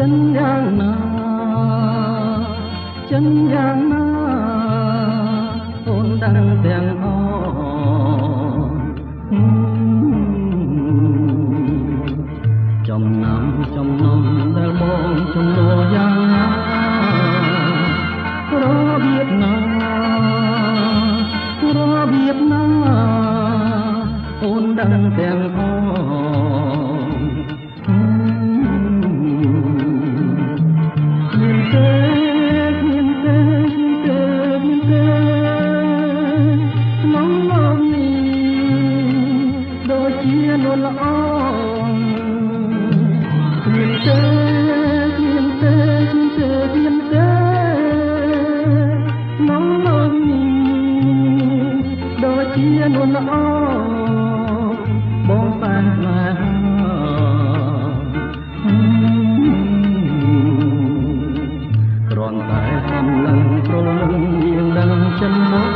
ចិនយ៉ាងណាចិនយ៉ាងណាអូនដឹងទាំងអចំណាំចំណំដែលបងជំនួសយ៉ាងណារបៀបណារបៀបណាអូនដឹងទាំងអបងសានណាគ្រាន់តែសំឡឹងព្រលឹងយើងដឹងចិនបង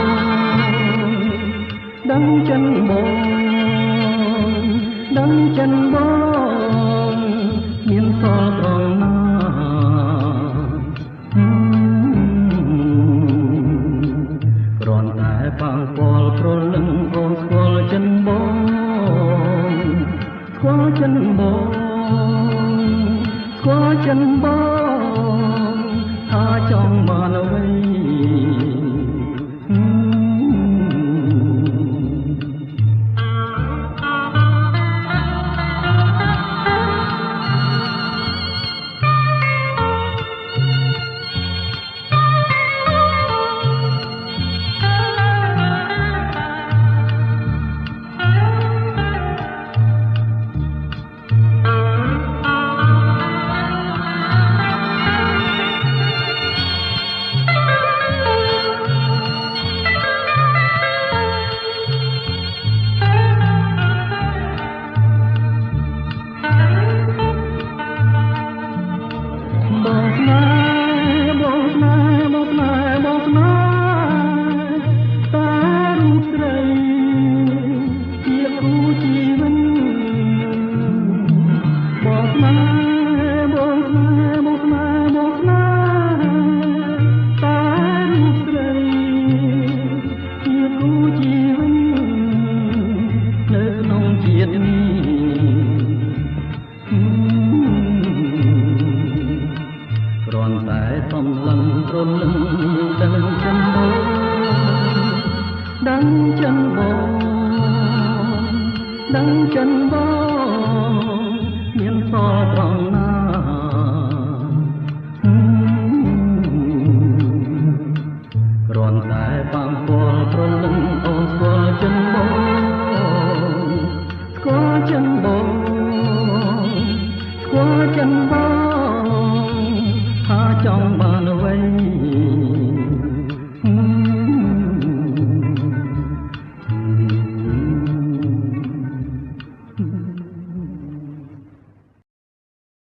ដឹងចិនបងដឹងចិនបងមានសល់ត្រង់ណាគ្រាន់តែប៉ះពាល់ព្រលឹងអូនស្គាល់ចិនបងស្គាល់ចិនបងស្គាល់ចិនបងថាចង់បានអ្វីសំឡឹងព្រលឹងដឹងចិនបងដឹងចិនបងដឹងចិនបងមានសល់ត្រង់ណាគ្រាន់តែប៉ះពាល់ព្រលឹងអូនស្គាល់ចិនបងស្គាល់ចិនបងស្គាល់ចិនបង